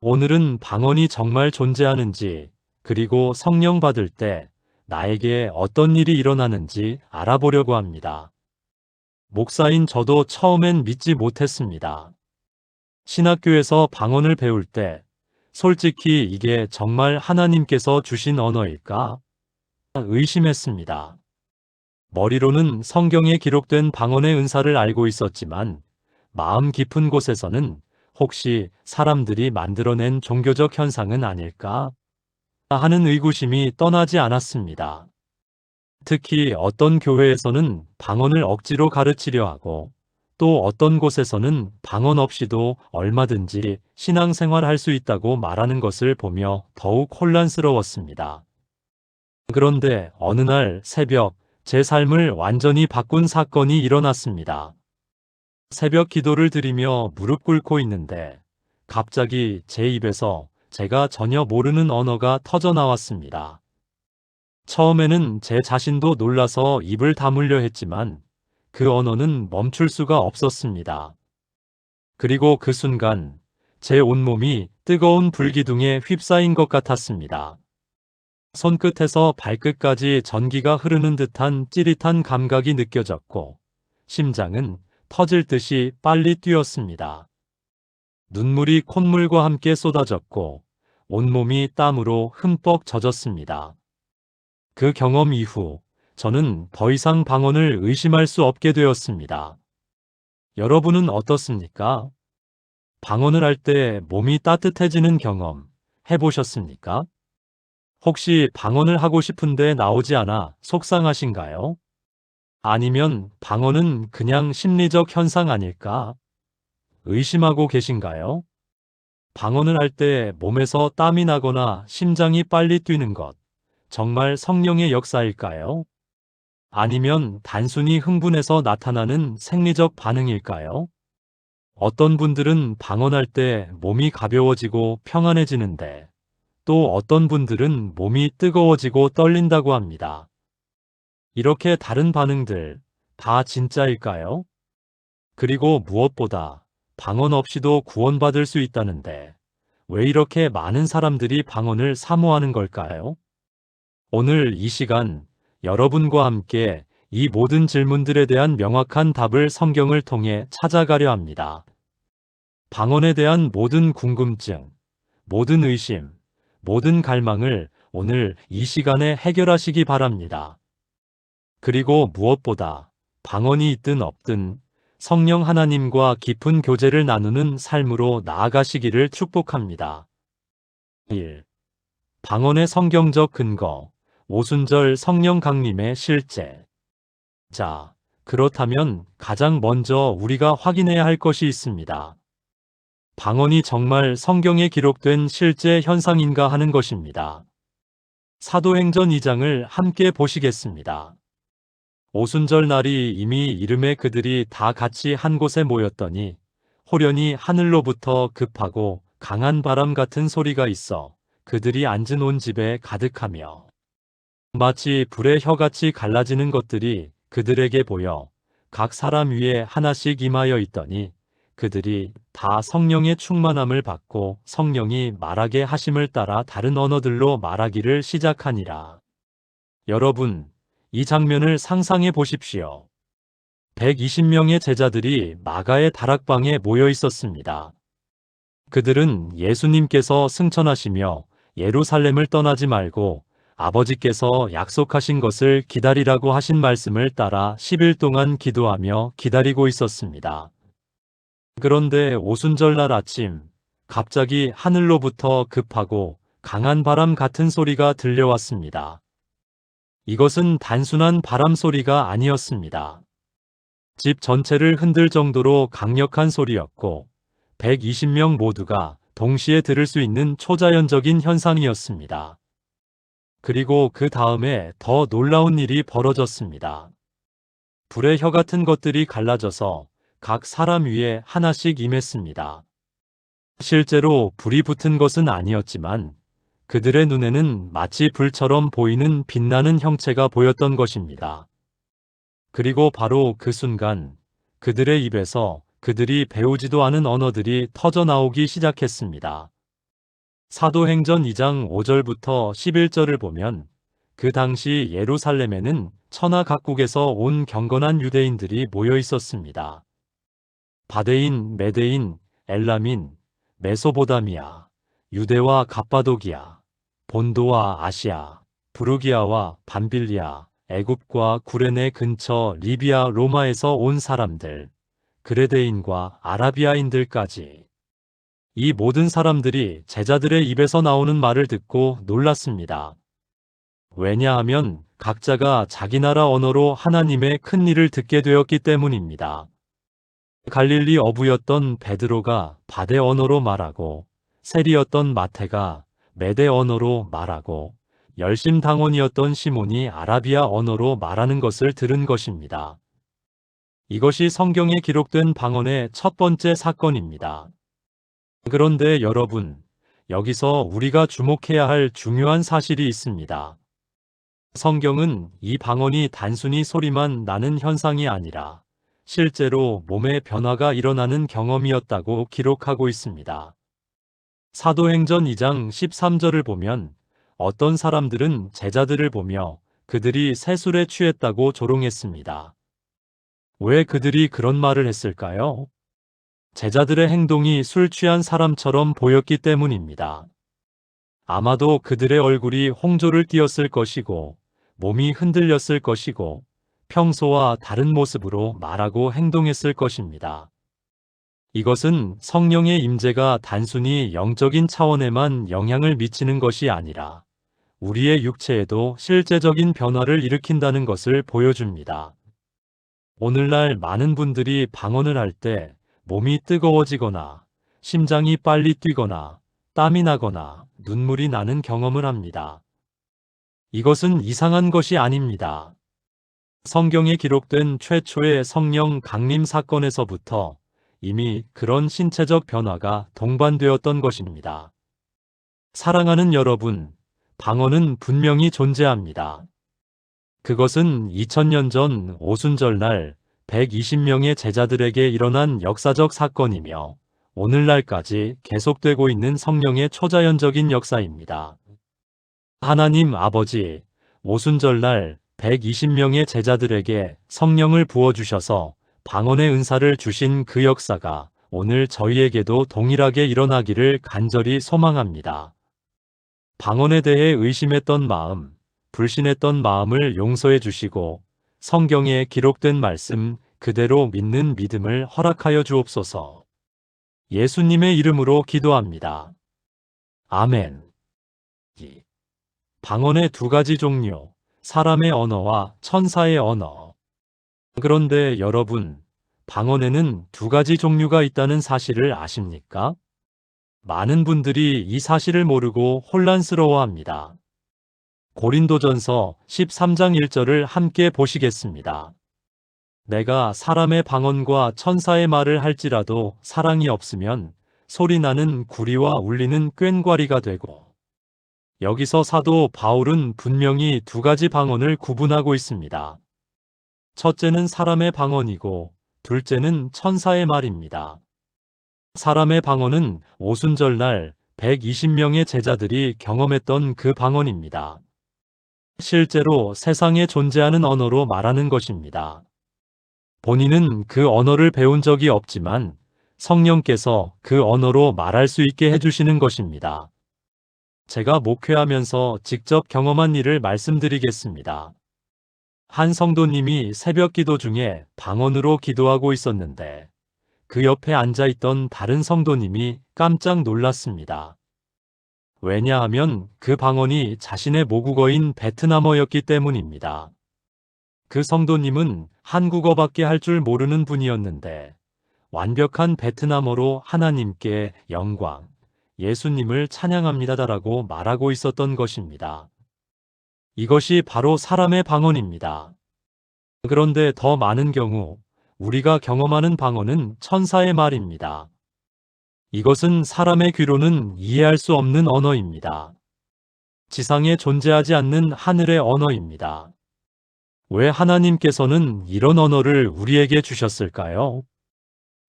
오늘은 방언이 정말 존재하는지, 그리고 성령 받을 때 나에게 어떤 일이 일어나는지 알아보려고 합니다. 목사인 저도 처음엔 믿지 못했습니다. 신학교에서 방언을 배울 때 솔직히 이게 정말 하나님께서 주신 언어일까? 의심했습니다. 머리로는 성경에 기록된 방언의 은사를 알고 있었지만 마음 깊은 곳에서는 혹시 사람들이 만들어낸 종교적 현상은 아닐까 하는 의구심이 떠나지 않았습니다. 특히 어떤 교회에서는 방언을 억지로 가르치려 하고 또 어떤 곳에서는 방언 없이도 얼마든지 신앙생활할 수 있다고 말하는 것을 보며 더욱 혼란스러웠습니다. 그런데 어느 날 새벽 제 삶을 완전히 바꾼 사건이 일어났습니다. 새벽 기도를 드리며 무릎 꿇고 있는데 갑자기 제 입에서 제가 전혀 모르는 언어가 터져 나왔습니다. 처음에는 제 자신도 놀라서 입을 다물려 했지만 그 언어는 멈출 수가 없었습니다. 그리고 그 순간 제 온몸이 뜨거운 불기둥에 휩싸인 것 같았습니다. 손끝에서 발끝까지 전기가 흐르는 듯한 찌릿한 감각이 느껴졌고 심장은 터질 듯이 빨리 뛰었습니다. 눈물이 콧물과 함께 쏟아졌고 온몸이 땀으로 흠뻑 젖었습니다. 그 경험 이후 저는 더 이상 방언을 의심할 수 없게 되었습니다. 여러분은 어떻습니까? 방언을 할 때 몸이 따뜻해지는 경험 해보셨습니까? 혹시 방언을 하고 싶은데 나오지 않아 속상하신가요? 아니면 방언은 그냥 심리적 현상 아닐까? 의심하고 계신가요? 방언을 할 때 몸에서 땀이 나거나 심장이 빨리 뛰는 것, 정말 성령의 역사일까요? 아니면 단순히 흥분해서 나타나는 생리적 반응일까요? 어떤 분들은 방언할 때 몸이 가벼워지고 평안해지는데 또 어떤 분들은 몸이 뜨거워지고 떨린다고 합니다. 이렇게 다른 반응들 다 진짜일까요? 그리고 무엇보다 방언 없이도 구원받을 수 있다는데 왜 이렇게 많은 사람들이 방언을 사모하는 걸까요? 오늘 이 시간 여러분과 함께 이 모든 질문들에 대한 명확한 답을 성경을 통해 찾아가려 합니다. 방언에 대한 모든 궁금증, 모든 의심, 모든 갈망을 오늘 이 시간에 해결하시기 바랍니다. 그리고 무엇보다 방언이 있든 없든 성령 하나님과 깊은 교제를 나누는 삶으로 나아가시기를 축복합니다. 1. 방언의 성경적 근거, 오순절 성령 강림의 실제. 자, 그렇다면 가장 먼저 우리가 확인해야 할 것이 있습니다. 방언이 정말 성경에 기록된 실제 현상인가 하는 것입니다. 사도행전 2장을 함께 보시겠습니다. 오순절 날이 이미 이름에 그들이 다 같이 한 곳에 모였더니 호련히 하늘로부터 급하고 강한 바람 같은 소리가 있어 그들이 앉은 온 집에 가득하며 마치 불의 혀같이 갈라지는 것들이 그들에게 보여 각 사람 위에 하나씩 임하여 있더니 그들이 다 성령의 충만함을 받고 성령이 말하게 하심을 따라 다른 언어들로 말하기를 시작하니라. 여러분, 이 장면을 상상해 보십시오. 120명의 제자들이 마가의 다락방에 모여 있었습니다. 그들은 예수님께서 승천하시며 예루살렘을 떠나지 말고 아버지께서 약속하신 것을 기다리라고 하신 말씀을 따라 10일 동안 기도하며 기다리고 있었습니다. 그런데 오순절날 아침, 갑자기 하늘로부터 급하고 강한 바람 같은 소리가 들려왔습니다. 이것은 단순한 바람 소리가 아니었습니다. 집 전체를 흔들 정도로 강력한 소리였고 120명 모두가 동시에 들을 수 있는 초자연적인 현상이었습니다. 그리고 그 다음에 더 놀라운 일이 벌어졌습니다. 불의 혀 같은 것들이 갈라져서 각 사람 위에 하나씩 임했습니다. 실제로 불이 붙은 것은 아니었지만 그들의 눈에는 마치 불처럼 보이는 빛나는 형체가 보였던 것입니다. 그리고 바로 그 순간 그들의 입에서 그들이 배우지도 않은 언어들이 터져 나오기 시작했습니다. 사도행전 2장 5절부터 11절을 보면 그 당시 예루살렘에는 천하 각국에서 온 경건한 유대인들이 모여 있었습니다. 바데인, 메데인, 엘라민, 메소보다미아, 유대와 갑바도기아, 본도와 아시아, 부르기아와 밤빌리아, 애굽과 구레네 근처 리비아 로마에서 온 사람들, 그레데인과 아라비아인들까지. 이 모든 사람들이 제자들의 입에서 나오는 말을 듣고 놀랐습니다. 왜냐하면 각자가 자기 나라 언어로 하나님의 큰 일을 듣게 되었기 때문입니다. 갈릴리 어부였던 베드로가 바데 언어로 말하고, 세리였던 마태가 메데 언어로 말하고, 열심당원이었던 시몬이 아라비아 언어로 말하는 것을 들은 것입니다. 이것이 성경에 기록된 방언의 첫 번째 사건입니다. 그런데 여러분, 여기서 우리가 주목해야 할 중요한 사실이 있습니다. 성경은 이 방언이 단순히 소리만 나는 현상이 아니라 실제로 몸의 변화가 일어나는 경험이었다고 기록하고 있습니다. 사도행전 2장 13절을 보면 어떤 사람들은 제자들을 보며 그들이 새술에 취했다고 조롱했습니다. 왜 그들이 그런 말을 했을까요? 제자들의 행동이 술 취한 사람처럼 보였기 때문입니다. 아마도 그들의 얼굴이 홍조를 띠었을 것이고 몸이 흔들렸을 것이고 평소와 다른 모습으로 말하고 행동했을 것입니다. 이것은 성령의 임재가 단순히 영적인 차원에만 영향을 미치는 것이 아니라 우리의 육체에도 실제적인 변화를 일으킨다는 것을 보여줍니다. 오늘날 많은 분들이 방언을 할 때 몸이 뜨거워지거나 심장이 빨리 뛰거나 땀이 나거나 눈물이 나는 경험을 합니다. 이것은 이상한 것이 아닙니다. 성경에 기록된 최초의 성령 강림 사건에서부터 이미 그런 신체적 변화가 동반되었던 것입니다. 사랑하는 여러분, 방언은 분명히 존재합니다. 그것은 2000년 전 오순절날 120명의 제자들에게 일어난 역사적 사건이며 오늘날까지 계속되고 있는 성령의 초자연적인 역사입니다. 하나님 아버지, 오순절날 120명의 제자들에게 성령을 부어주셔서 방언의 은사를 주신 그 역사가 오늘 저희에게도 동일하게 일어나기를 간절히 소망합니다. 방언에 대해 의심했던 마음, 불신했던 마음을 용서해 주시고 성경에 기록된 말씀 그대로 믿는 믿음을 허락하여 주옵소서. 예수님의 이름으로 기도합니다. 아멘. 방언의 두 가지 종류, 사람의 언어와 천사의 언어. 그런데 여러분, 방언에는 두 가지 종류가 있다는 사실을 아십니까? 많은 분들이 이 사실을 모르고 혼란스러워합니다. 고린도전서 13장 1절을 함께 보시겠습니다. 내가 사람의 방언과 천사의 말을 할지라도 사랑이 없으면 소리나는 구리와 울리는 꽹과리가 되고. 여기서 사도 바울은 분명히 두 가지 방언을 구분하고 있습니다. 첫째는 사람의 방언이고 둘째는 천사의 말입니다. 사람의 방언은 오순절날 120명의 제자들이 경험했던 그 방언입니다. 실제로 세상에 존재하는 언어로 말하는 것입니다. 본인은 그 언어를 배운 적이 없지만 성령께서 그 언어로 말할 수 있게 해주시는 것입니다. 제가 목회하면서 직접 경험한 일을 말씀드리겠습니다. 한 성도님이 새벽 기도 중에 방언으로 기도하고 있었는데 그 옆에 앉아있던 다른 성도님이 깜짝 놀랐습니다. 왜냐하면 그 방언이 자신의 모국어인 베트남어였기 때문입니다. 그 성도님은 한국어밖에 할 줄 모르는 분이었는데 완벽한 베트남어로 하나님께 영광, 예수님을 찬양합니다라고 말하고 있었던 것입니다. 이것이 바로 사람의 방언입니다. 그런데 더 많은 경우 우리가 경험하는 방언은 천사의 말입니다. 이것은 사람의 귀로는 이해할 수 없는 언어입니다. 지상에 존재하지 않는 하늘의 언어입니다. 왜 하나님께서는 이런 언어를 우리에게 주셨을까요?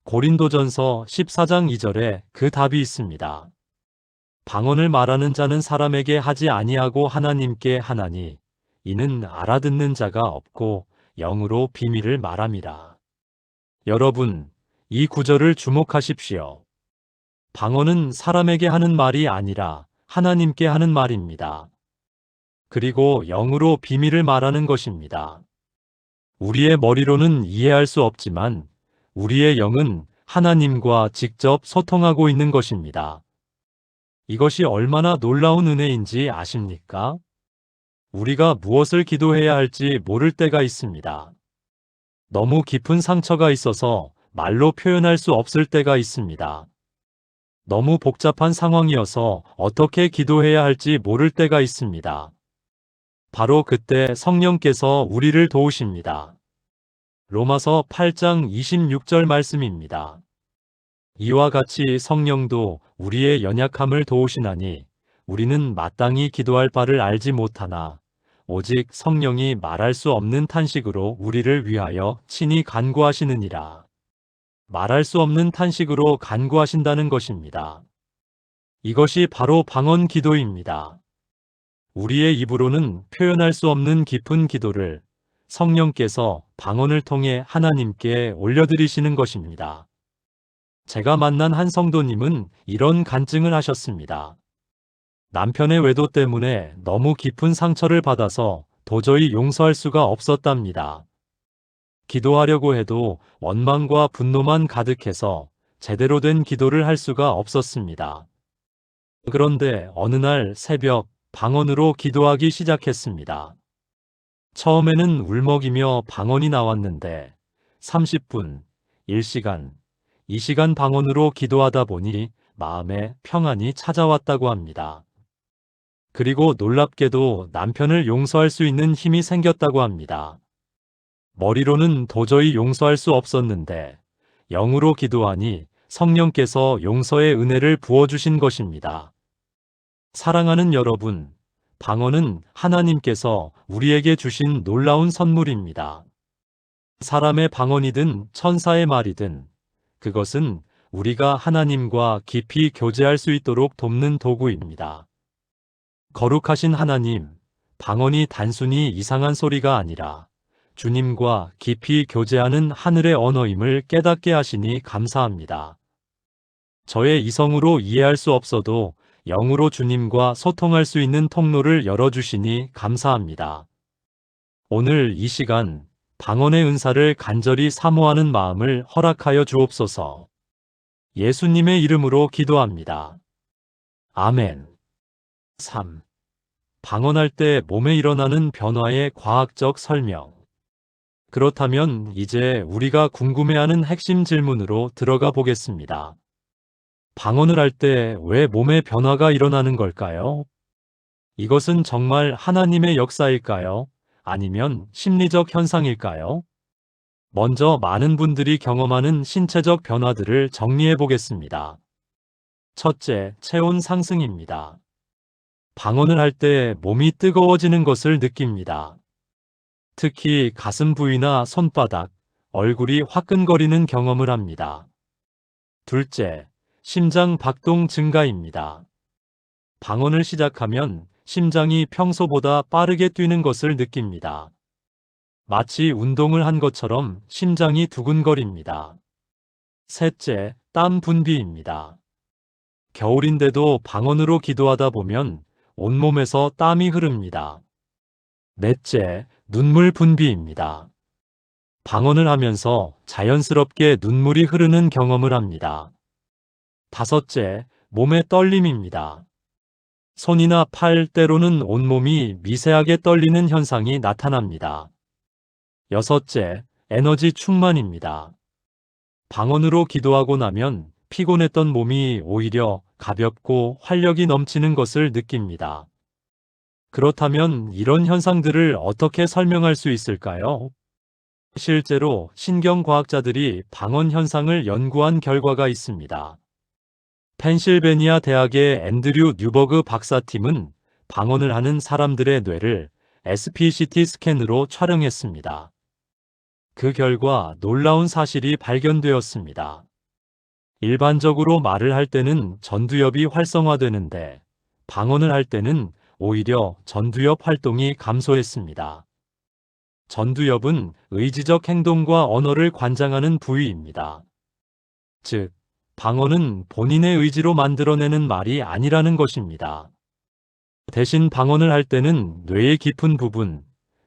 고린도전서 14장 2절에 그 답이 있습니다. 방언을 말하는 자는 사람에게 하지 아니하고 하나님께 하나니 이는 알아듣는 자가 없고 영으로 비밀을 말함이라. 여러분, 이 구절을 주목하십시오. 방언은 사람에게 하는 말이 아니라 하나님께 하는 말입니다. 그리고 영으로 비밀을 말하는 것입니다. 우리의 머리로는 이해할 수 없지만 우리의 영은 하나님과 직접 소통하고 있는 것입니다. 이것이 얼마나 놀라운 은혜인지 아십니까? 우리가 무엇을 기도해야 할지 모를 때가 있습니다. 너무 깊은 상처가 있어서 말로 표현할 수 없을 때가 있습니다. 너무 복잡한 상황이어서 어떻게 기도해야 할지 모를 때가 있습니다. 바로 그때 성령께서 우리를 도우십니다. 로마서 8장 26절 말씀입니다. 이와 같이 성령도 우리의 연약함을 도우시나니 우리는 마땅히 기도할 바를 알지 못하나 오직 성령이 말할 수 없는 탄식으로 우리를 위하여 친히 간구하시느니라. 말할 수 없는 탄식으로 간구하신다는 것입니다. 이것이 바로 방언 기도입니다. 우리의 입으로는 표현할 수 없는 깊은 기도를 성령께서 방언을 통해 하나님께 올려드리시는 것입니다. 제가 만난 한 성도님은 이런 간증을 하셨습니다. 남편의 외도 때문에 너무 깊은 상처를 받아서 도저히 용서할 수가 없었답니다. 기도하려고 해도 원망과 분노만 가득해서 제대로 된 기도를 할 수가 없었습니다. 그런데 어느 날 새벽 방언으로 기도하기 시작했습니다. 처음에는 울먹이며 방언이 나왔는데 30분, 1시간, 2시간 방언으로 기도하다 보니 마음에 평안이 찾아왔다고 합니다. 그리고 놀랍게도 남편을 용서할 수 있는 힘이 생겼다고 합니다. 머리로는 도저히 용서할 수 없었는데 영으로 기도하니 성령께서 용서의 은혜를 부어주신 것입니다. 사랑하는 여러분, 방언은 하나님께서 우리에게 주신 놀라운 선물입니다. 사람의 방언이든 천사의 말이든 그것은 우리가 하나님과 깊이 교제할 수 있도록 돕는 도구입니다. 거룩하신 하나님, 방언이 단순히 이상한 소리가 아니라 주님과 깊이 교제하는 하늘의 언어임을 깨닫게 하시니 감사합니다. 저의 이성으로 이해할 수 없어도 영으로 주님과 소통할 수 있는 통로를 열어주시니 감사합니다. 오늘 이 시간 방언의 은사를 간절히 사모하는 마음을 허락하여 주옵소서. 예수님의 이름으로 기도합니다. 아멘. 3. 방언할 때 몸에 일어나는 변화의 과학적 설명. 그렇다면 이제 우리가 궁금해하는 핵심 질문으로 들어가 보겠습니다. 방언을 할 때 왜 몸에 변화가 일어나는 걸까요? 이것은 정말 하나님의 역사일까요? 아니면 심리적 현상일까요? 먼저 많은 분들이 경험하는 신체적 변화들을 정리해 보겠습니다. 첫째, 체온 상승입니다. 방언을 할 때 몸이 뜨거워지는 것을 느낍니다. 특히 가슴 부위나 손바닥, 얼굴이 화끈거리는 경험을 합니다. 둘째, 심장 박동 증가입니다. 방언을 시작하면 심장이 평소보다 빠르게 뛰는 것을 느낍니다. 마치 운동을 한 것처럼 심장이 두근거립니다. 셋째, 땀 분비입니다. 겨울인데도 방언으로 기도하다 보면 온몸에서 땀이 흐릅니다. 넷째, 눈물 분비입니다. 방언을 하면서 자연스럽게 눈물이 흐르는 경험을 합니다. 다섯째, 몸의 떨림입니다. 손이나 팔, 때로는 온몸이 미세하게 떨리는 현상이 나타납니다. 여섯째, 에너지 충만입니다. 방언으로 기도하고 나면 피곤했던 몸이 오히려 가볍고 활력이 넘치는 것을 느낍니다. 그렇다면 이런 현상들을 어떻게 설명할 수 있을까요? 실제로 신경과학자들이 방언 현상을 연구한 결과가 있습니다. 펜실베니아 대학의 앤드류 뉴버그 박사팀은 방언을 하는 사람들의 뇌를 SPCT 스캔으로 촬영했습니다. 그 결과 놀라운 사실이 발견되었습니다. 일반적으로 말을 할 때는 전두엽이 활성화되는데 방언을 할 때는 오히려 전두엽 활동이 감소했습니다. 전두엽은 의지적 행동과 언어를 관장하는 부위입니다. 즉, 방언은 본인의 의지로 만들어내는 말이 아니라는 것입니다. 대신 방언을 할 때는 뇌의 깊은 부분,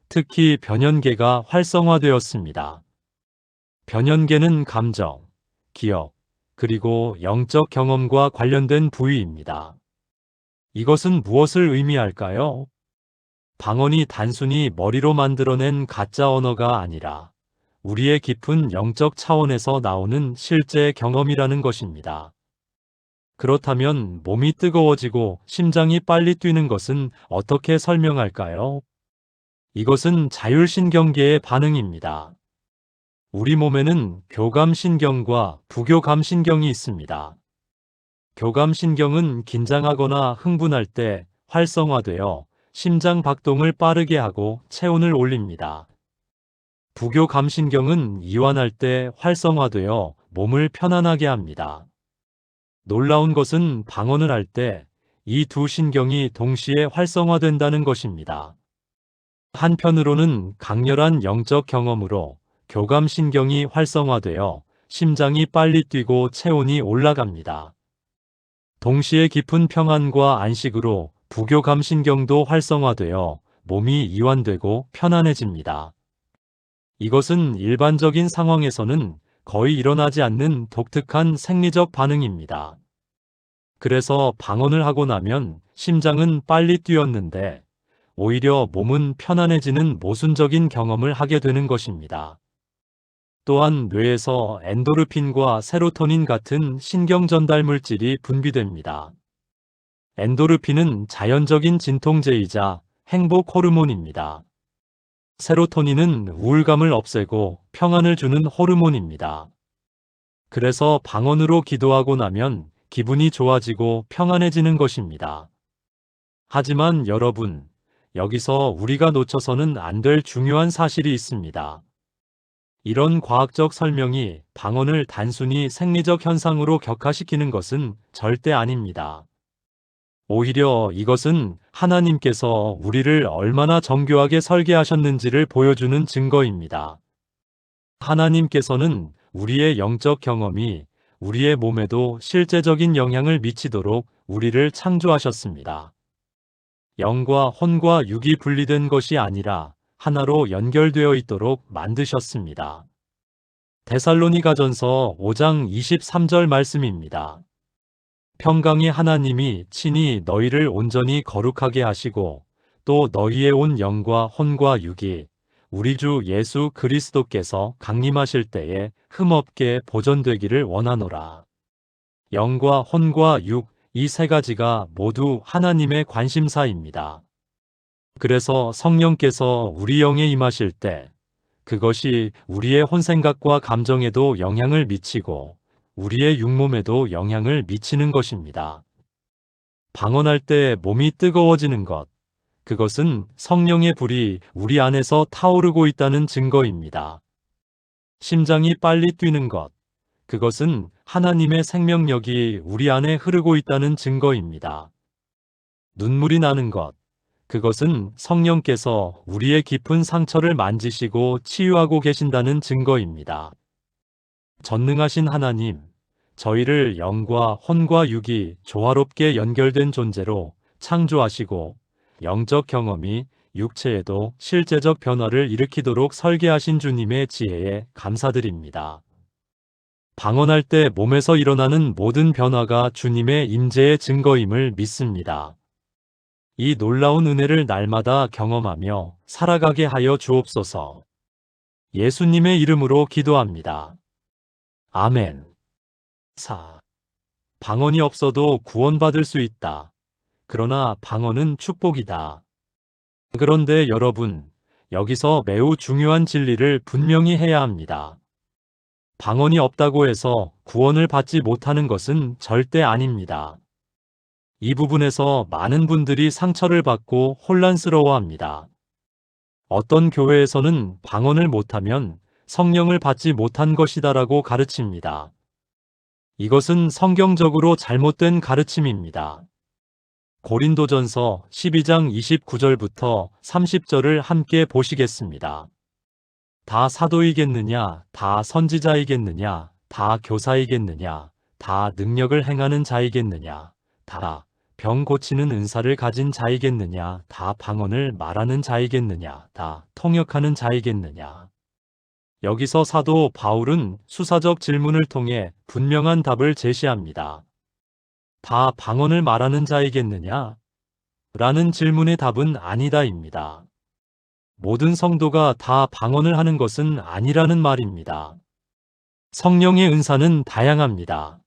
특히 변연계가 활성화되었습니다. 변연계는 감정, 기억, 그리고 영적 경험과 관련된 부위입니다. 이것은 무엇을 의미할까요? 방언이 단순히 머리로 만들어낸 가짜 언어가 아니라 우리의 깊은 영적 차원에서 나오는 실제 경험이라는 것입니다. 그렇다면 몸이 뜨거워지고 심장이 빨리 뛰는 것은 어떻게 설명할까요? 이것은 자율신경계의 반응입니다. 우리 몸에는 교감신경과 부교감신경이 있습니다. 교감신경은 긴장하거나 흥분할 때 활성화되어 심장 박동을 빠르게 하고 체온을 올립니다. 부교감신경은 이완할 때 활성화되어 몸을 편안하게 합니다. 놀라운 것은 방언을 할 때 이 두 신경이 동시에 활성화된다는 것입니다. 한편으로는 강렬한 영적 경험으로 교감신경이 활성화되어 심장이 빨리 뛰고 체온이 올라갑니다. 동시에 깊은 평안과 안식으로 부교감신경도 활성화되어 몸이 이완되고 편안해집니다. 이것은 일반적인 상황에서는 거의 일어나지 않는 독특한 생리적 반응입니다. 그래서 방언을 하고 나면 심장은 빨리 뛰었는데 오히려 몸은 편안해지는 모순적인 경험을 하게 되는 것입니다. 또한 뇌에서 엔도르핀과 세로토닌 같은 신경 전달 물질이 분비됩니다. 엔도르핀은 자연적인 진통제이자 행복 호르몬입니다. 세로토닌은 우울감을 없애고 평안을 주는 호르몬입니다. 그래서 방언으로 기도하고 나면 기분이 좋아지고 평안해지는 것입니다. 하지만 여러분, 여기서 우리가 놓쳐서는 안 될 중요한 사실이 있습니다. 이런 과학적 설명이 방언을 단순히 생리적 현상으로 격화시키는 것은 절대 아닙니다. 오히려 이것은 하나님께서 우리를 얼마나 정교하게 설계하셨는지를 보여주는 증거입니다. 하나님께서는 우리의 영적 경험이 우리의 몸에도 실제적인 영향을 미치도록 우리를 창조하셨습니다. 영과 혼과 육이 분리된 것이 아니라 하나로 연결되어 있도록 만드셨습니다. 데살로니가전서 5장 23절 말씀입니다. 평강의 하나님이 친히 너희를 온전히 거룩하게 하시고 또 너희의 온 영과 혼과 육이 우리 주 예수 그리스도께서 강림하실 때에 흠없게 보존되기를 원하노라. 영과 혼과 육, 이 세 가지가 모두 하나님의 관심사입니다. 그래서 성령께서 우리 영에 임하실 때 그것이 우리의 혼생각과 감정에도 영향을 미치고 우리의 육몸에도 영향을 미치는 것입니다. 방언할 때 몸이 뜨거워지는 것, 그것은 성령의 불이 우리 안에서 타오르고 있다는 증거입니다. 심장이 빨리 뛰는 것, 그것은 하나님의 생명력이 우리 안에 흐르고 있다는 증거입니다. 눈물이 나는 것, 그것은 성령께서 우리의 깊은 상처를 만지시고 치유하고 계신다는 증거입니다. 전능하신 하나님, 저희를 영과 혼과 육이 조화롭게 연결된 존재로 창조하시고 영적 경험이 육체에도 실제적 변화를 일으키도록 설계하신 주님의 지혜에 감사드립니다. 방언할 때 몸에서 일어나는 모든 변화가 주님의 임재의 증거임을 믿습니다. 이 놀라운 은혜를 날마다 경험하며 살아가게 하여 주옵소서. 예수님의 이름으로 기도합니다. 아멘. 4. 방언이 없어도 구원받을 수 있다. 그러나 방언은 축복이다. 그런데 여러분, 여기서 매우 중요한 진리를 분명히 해야 합니다. 방언이 없다고 해서 구원을 받지 못하는 것은 절대 아닙니다. 이 부분에서 많은 분들이 상처를 받고 혼란스러워합니다. 어떤 교회에서는 방언을 못하면 성령을 받지 못한 것이다라고 가르칩니다. 이것은 성경적으로 잘못된 가르침입니다. 고린도전서 12장 29절부터 30절을 함께 보시겠습니다. 다 사도이겠느냐, 다 선지자이겠느냐, 다 교사이겠느냐, 다 능력을 행하는 자이겠느냐, 다 병 고치는 은사를 가진 자이겠느냐, 다 방언을 말하는 자이겠느냐, 다 통역하는 자이겠느냐. 여기서 사도 바울은 수사적 질문을 통해 분명한 답을 제시합니다. 다 방언을 말하는 자이겠느냐? 라는 질문의 답은 아니다입니다. 모든 성도가 다 방언을 하는 것은 아니라는 말입니다. 성령의 은사는 다양합니다.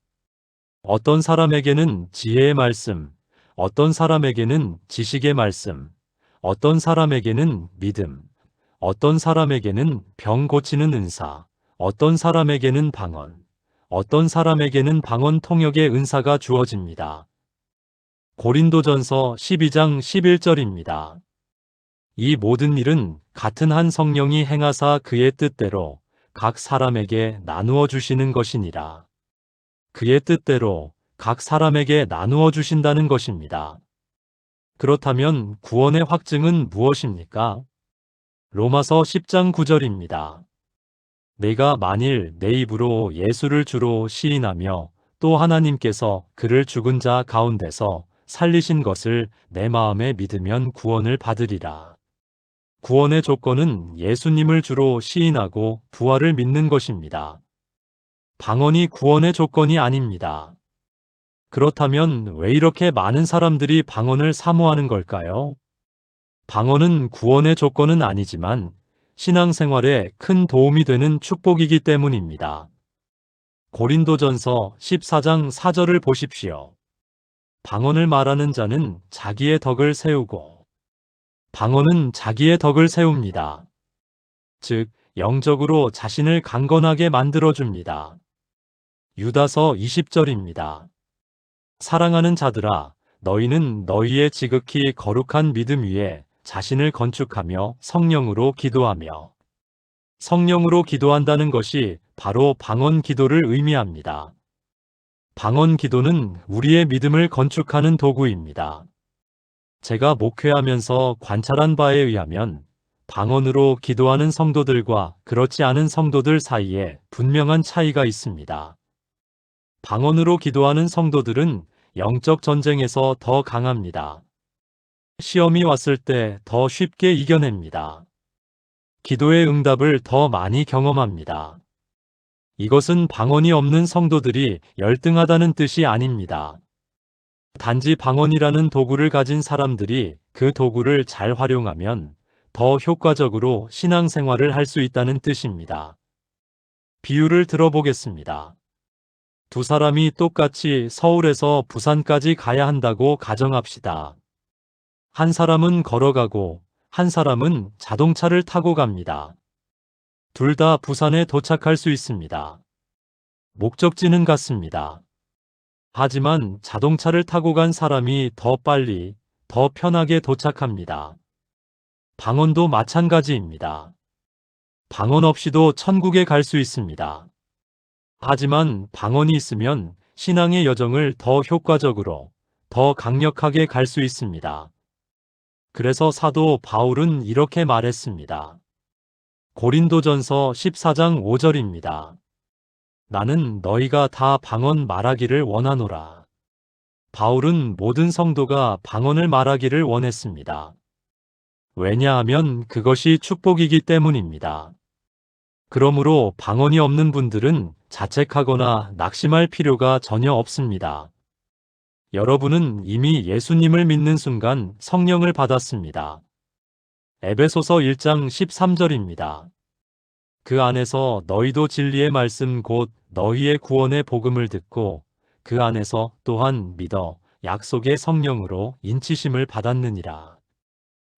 어떤 사람에게는 지혜의 말씀, 어떤 사람에게는 지식의 말씀, 어떤 사람에게는 믿음, 어떤 사람에게는 병 고치는 은사, 어떤 사람에게는 방언, 어떤 사람에게는 방언 통역의 은사가 주어집니다. 고린도전서 12장 11절입니다. 이 모든 일은 같은 한 성령이 행하사 그의 뜻대로 각 사람에게 나누어 주시는 것이니라. 그의 뜻대로 각 사람에게 나누어 주신다는 것입니다. 그렇다면 구원의 확증은 무엇입니까? 로마서 10장 9절입니다. 내가 만일 내 입으로 예수를 주로 시인하며 또 하나님께서 그를 죽은 자 가운데서 살리신 것을 내 마음에 믿으면 구원을 받으리라. 구원의 조건은 예수님을 주로 시인하고 부활을 믿는 것입니다. 방언이 구원의 조건이 아닙니다. 그렇다면 왜 이렇게 많은 사람들이 방언을 사모하는 걸까요? 방언은 구원의 조건은 아니지만 신앙생활에 큰 도움이 되는 축복이기 때문입니다. 고린도전서 14장 4절을 보십시오. 방언을 말하는 자는 자기의 덕을 세우고 방언은 자기의 덕을 세웁니다. 즉, 영적으로 자신을 강건하게 만들어줍니다. 유다서 20절입니다. 사랑하는 자들아, 너희는 너희의 지극히 거룩한 믿음 위에 자신을 건축하며 성령으로 기도하며. 성령으로 기도한다는 것이 바로 방언 기도를 의미합니다. 방언 기도는 우리의 믿음을 건축하는 도구입니다. 제가 목회하면서 관찰한 바에 의하면 방언으로 기도하는 성도들과 그렇지 않은 성도들 사이에 분명한 차이가 있습니다. 방언으로 기도하는 성도들은 영적 전쟁에서 더 강합니다. 시험이 왔을 때 더 쉽게 이겨냅니다. 기도의 응답을 더 많이 경험합니다. 이것은 방언이 없는 성도들이 열등하다는 뜻이 아닙니다. 단지 방언이라는 도구를 가진 사람들이 그 도구를 잘 활용하면 더 효과적으로 신앙생활을 할 수 있다는 뜻입니다. 비유를 들어보겠습니다. 두 사람이 똑같이 서울에서 부산까지 가야 한다고 가정합시다. 한 사람은 걸어가고 한 사람은 자동차를 타고 갑니다. 둘 다 부산에 도착할 수 있습니다. 목적지는 같습니다. 하지만 자동차를 타고 간 사람이 더 빨리, 더 편하게 도착합니다. 방언도 마찬가지입니다. 방언 없이도 천국에 갈 수 있습니다. 하지만 방언이 있으면 신앙의 여정을 더 효과적으로, 더 강력하게 갈 수 있습니다. 그래서 사도 바울은 이렇게 말했습니다. 고린도전서 14장 5절입니다. 나는 너희가 다 방언 말하기를 원하노라. 바울은 모든 성도가 방언을 말하기를 원했습니다. 왜냐하면 그것이 축복이기 때문입니다. 그러므로 방언이 없는 분들은 자책하거나 낙심할 필요가 전혀 없습니다. 여러분은 이미 예수님을 믿는 순간 성령을 받았습니다. 에베소서 1장 13절입니다. 그 안에서 너희도 진리의 말씀 곧 너희의 구원의 복음을 듣고 그 안에서 또한 믿어 약속의 성령으로 인치심을 받았느니라.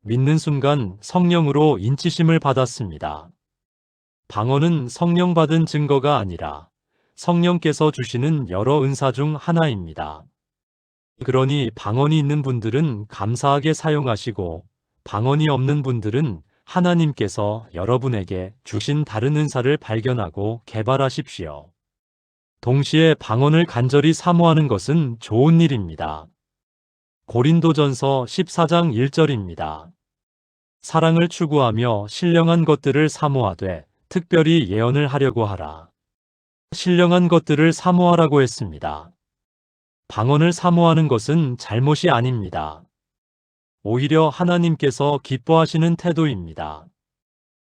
믿는 순간 성령으로 인치심을 받았습니다. 방언은 성령 받은 증거가 아니라 성령께서 주시는 여러 은사 중 하나입니다. 그러니 방언이 있는 분들은 감사하게 사용하시고 방언이 없는 분들은 하나님께서 여러분에게 주신 다른 은사를 발견하고 개발하십시오. 동시에 방언을 간절히 사모하는 것은 좋은 일입니다. 고린도전서 14장 1절입니다. 사랑을 추구하며 신령한 것들을 사모하되 특별히 예언을 하려고 하라. 신령한 것들을 사모하라고 했습니다. 방언을 사모하는 것은 잘못이 아닙니다. 오히려 하나님께서 기뻐하시는 태도입니다.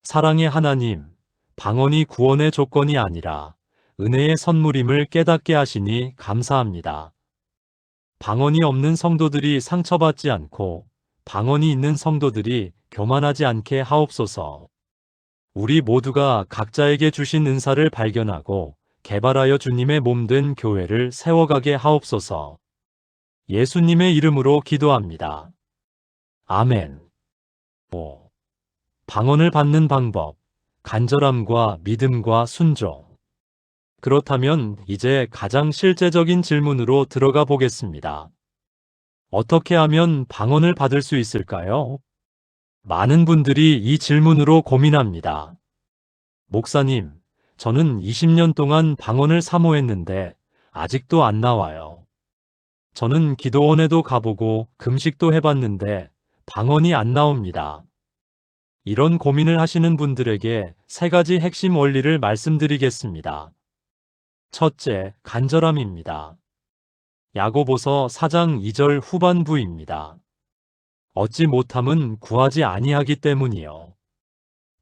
사랑의 하나님, 방언이 구원의 조건이 아니라 은혜의 선물임을 깨닫게 하시니 감사합니다. 방언이 없는 성도들이 상처받지 않고 방언이 있는 성도들이 교만하지 않게 하옵소서. 우리 모두가 각자에게 주신 은사를 발견하고 개발하여 주님의 몸된 교회를 세워가게 하옵소서. 예수님의 이름으로 기도합니다. 아멘. 5. 방언을 받는 방법, 간절함과 믿음과 순종. 그렇다면 이제 가장 실제적인 질문으로 들어가 보겠습니다. 어떻게 하면 방언을 받을 수 있을까요? 많은 분들이 이 질문으로 고민합니다. 목사님, 저는 20년 동안 방언을 사모했는데 아직도 안 나와요. 저는 기도원에도 가보고 금식도 해봤는데 방언이 안 나옵니다. 이런 고민을 하시는 분들에게 3가지 핵심 원리를 말씀드리겠습니다. 첫째, 간절함입니다. 야고보서 4장 2절 후반부입니다. 얻지 못함은 구하지 아니하기 때문이요.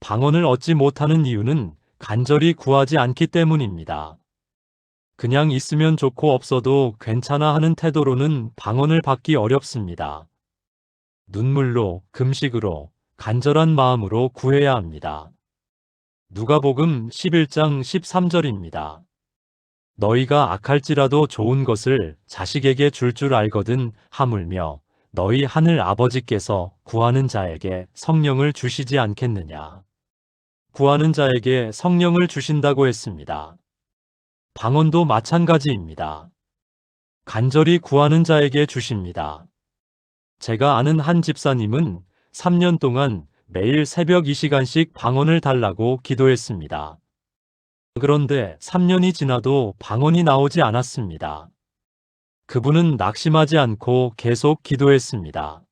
방언을 얻지 못하는 이유는 간절히 구하지 않기 때문입니다. 그냥 있으면 좋고 없어도 괜찮아 하는 태도로는 방언을 받기 어렵습니다. 눈물로, 금식으로, 간절한 마음으로 구해야 합니다. 누가복음 11장 13절입니다. 너희가 악할지라도 좋은 것을 자식에게 줄 줄 알거든 하물며 너희 하늘 아버지께서 구하는 자에게 성령을 주시지 않겠느냐. 구하는 자에게 성령을 주신다고 했습니다. 방언도 마찬가지입니다. 간절히 구하는 자에게 주십니다. 제가 아는 한 집사님은 3년 동안 매일 새벽 이 시간씩 방언을 달라고 기도했습니다. 그런데 3년이 지나도 방언이 나오지 않았습니다. 그분은 낙심하지 않고 계속 기도했습니다.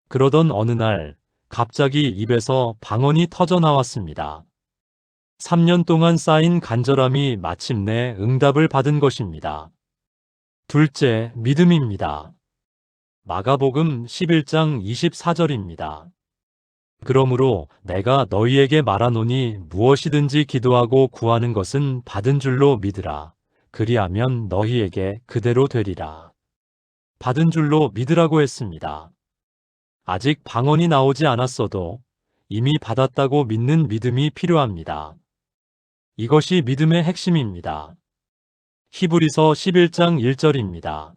그러던 어느 날 갑자기 입에서 방언이 터져 나왔습니다. 3년 동안 쌓인 간절함이 마침내 응답을 받은 것입니다. 둘째, 믿음입니다. 마가복음 11장 24절입니다. 그러므로 내가 너희에게 말하노니 무엇이든지 기도하고 구하는 것은 받은 줄로 믿으라. 그리하면 너희에게 그대로 되리라. 받은 줄로 믿으라고 했습니다. 아직 방언이 나오지 않았어도 이미 받았다고 믿는 믿음이 필요합니다. 이것이 믿음의 핵심입니다. 히브리서 11장 1절입니다.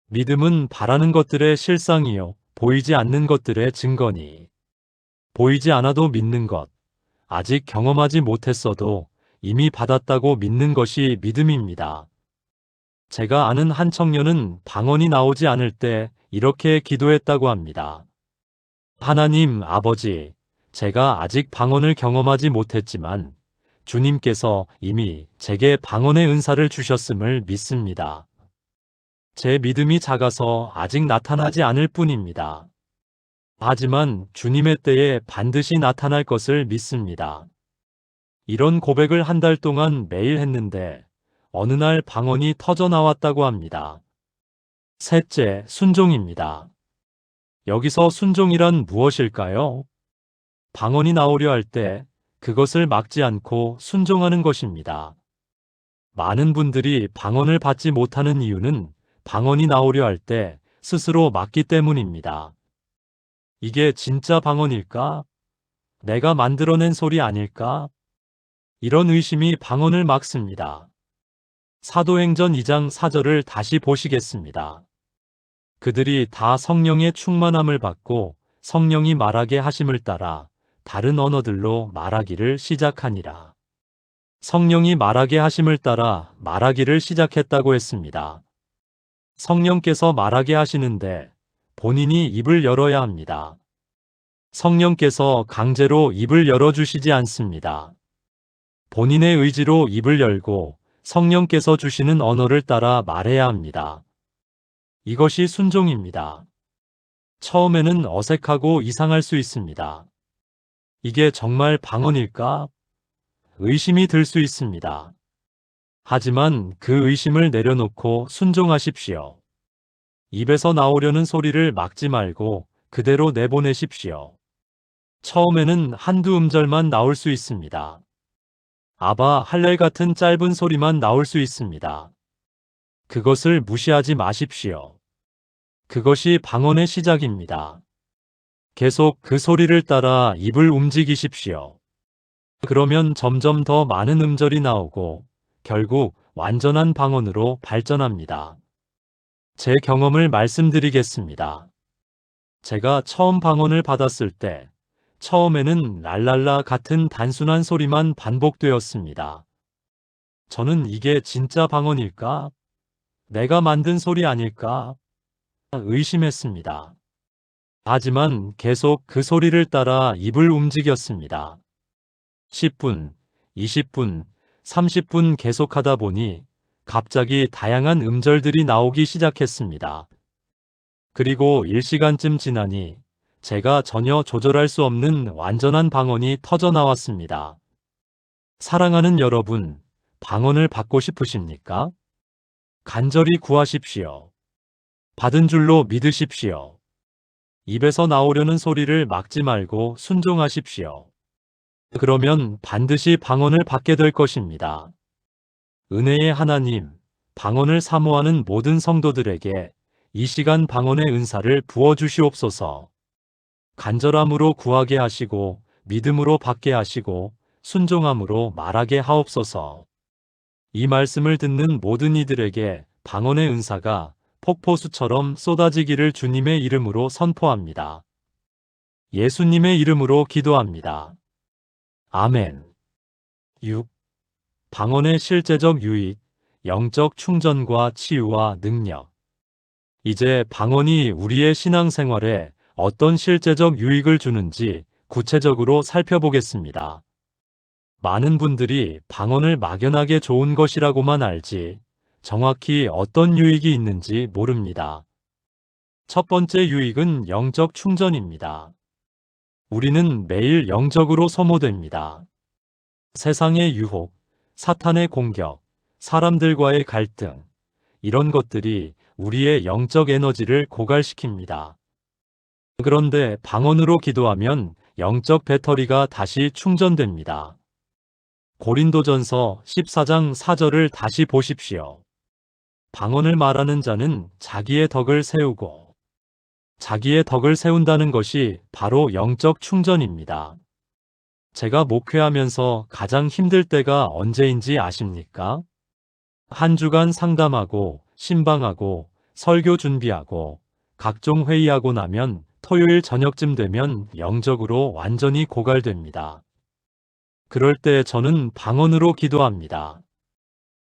믿음은 바라는 것들의 실상이요 보이지 않는 것들의 증거니. 보이지 않아도 믿는 것, 아직 경험하지 못했어도 이미 받았다고 믿는 것이 믿음입니다. 제가 아는 한 청년은 방언이 나오지 않을 때 이렇게 기도했다고 합니다. 하나님 아버지, 제가 아직 방언을 경험하지 못했지만 주님께서 이미 제게 방언의 은사를 주셨음을 믿습니다. 제 믿음이 작아서 아직 나타나지 않을 뿐입니다. 하지만 주님의 때에 반드시 나타날 것을 믿습니다. 이런 고백을 한 달 동안 매일 했는데 어느 날 방언이 터져 나왔다고 합니다. 셋째, 순종입니다. 여기서 순종이란 무엇일까요? 방언이 나오려 할 때 그것을 막지 않고 순종하는 것입니다. 많은 분들이 방언을 받지 못하는 이유는 방언이 나오려 할 때 스스로 막기 때문입니다. 이게 진짜 방언일까? 내가 만들어낸 소리 아닐까? 이런 의심이 방언을 막습니다. 사도행전 2장 4절을 다시 보시겠습니다. 그들이 다 성령의 충만함을 받고 성령이 말하게 하심을 따라 다른 언어들로 말하기를 시작하니라. 성령이 말하게 하심을 따라 말하기를 시작했다고 했습니다. 성령께서 말하게 하시는데 본인이 입을 열어야 합니다. 성령께서 강제로 입을 열어주시지 않습니다. 본인의 의지로 입을 열고 성령께서 주시는 언어를 따라 말해야 합니다. 이것이 순종입니다. 처음에는 어색하고 이상할 수 있습니다. 이게 정말 방언일까? 의심이 들 수 있습니다. 하지만 그 의심을 내려놓고 순종하십시오. 입에서 나오려는 소리를 막지 말고 그대로 내보내십시오. 처음에는 한두 음절만 나올 수 있습니다. 아바 할렐 같은 짧은 소리만 나올 수 있습니다. 그것을 무시하지 마십시오. 그것이 방언의 시작입니다. 계속 그 소리를 따라 입을 움직이십시오. 그러면 점점 더 많은 음절이 나오고 결국 완전한 방언으로 발전합니다. 제 경험을 말씀드리겠습니다. 제가 처음 방언을 받았을 때 처음에는 랄랄라 같은 단순한 소리만 반복되었습니다. 저는 이게 진짜 방언일까? 내가 만든 소리 아닐까? 의심했습니다. 하지만 계속 그 소리를 따라 입을 움직였습니다. 10분, 20분, 30분 계속하다 보니 갑자기 다양한 음절들이 나오기 시작했습니다. 그리고 1시간쯤 지나니 제가 전혀 조절할 수 없는 완전한 방언이 터져 나왔습니다. 사랑하는 여러분, 방언을 받고 싶으십니까? 간절히 구하십시오. 받은 줄로 믿으십시오. 입에서 나오려는 소리를 막지 말고 순종하십시오. 그러면 반드시 방언을 받게 될 것입니다. 은혜의 하나님, 방언을 사모하는 모든 성도들에게 이 시간 방언의 은사를 부어주시옵소서. 간절함으로 구하게 하시고 믿음으로 받게 하시고 순종함으로 말하게 하옵소서. 이 말씀을 듣는 모든 이들에게 방언의 은사가 폭포수처럼 쏟아지기를 주님의 이름으로 선포합니다. 예수님의 이름으로 기도합니다. 아멘. 6. 방언의 실제적 유익, 영적 충전과 치유와 능력. 이제 방언이 우리의 신앙생활에 어떤 실제적 유익을 주는지 구체적으로 살펴보겠습니다. 많은 분들이 방언을 막연하게 좋은 것이라고만 알지 정확히 어떤 유익이 있는지 모릅니다. 첫 번째 유익은 영적 충전입니다. 우리는 매일 영적으로 소모됩니다. 세상의 유혹, 사탄의 공격, 사람들과의 갈등, 이런 것들이 우리의 영적 에너지를 고갈시킵니다. 그런데 방언으로 기도하면 영적 배터리가 다시 충전됩니다. 고린도전서 14장 4절을 다시 보십시오. 방언을 말하는 자는 자기의 덕을 세우고, 자기의 덕을 세운다는 것이 바로 영적 충전입니다. 제가 목회하면서 가장 힘들 때가 언제인지 아십니까? 한 주간 상담하고, 신방하고, 설교 준비하고, 각종 회의하고 나면 토요일 저녁쯤 되면 영적으로 완전히 고갈됩니다. 그럴 때 저는 방언으로 기도합니다.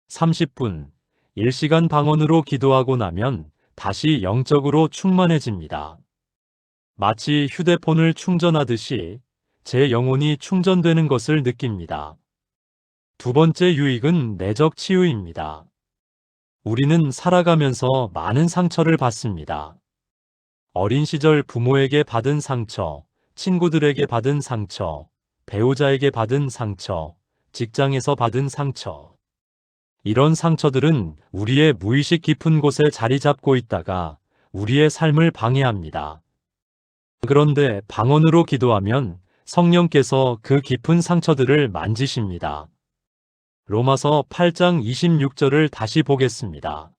30분, 1시간 방언으로 기도하고 나면 다시 영적으로 충만해집니다. 마치 휴대폰을 충전하듯이 제 영혼이 충전되는 것을 느낍니다. 두 번째 유익은 내적 치유입니다. 우리는 살아가면서 많은 상처를 받습니다. 어린 시절 부모에게 받은 상처, 친구들에게 받은 상처, 배우자에게 받은 상처, 직장에서 받은 상처. 이런 상처들은 우리의 무의식 깊은 곳에 자리 잡고 있다가 우리의 삶을 방해합니다. 그런데 방언으로 기도하면 성령께서 그 깊은 상처들을 만지십니다. 로마서 8장 26절을 다시 보겠습니다.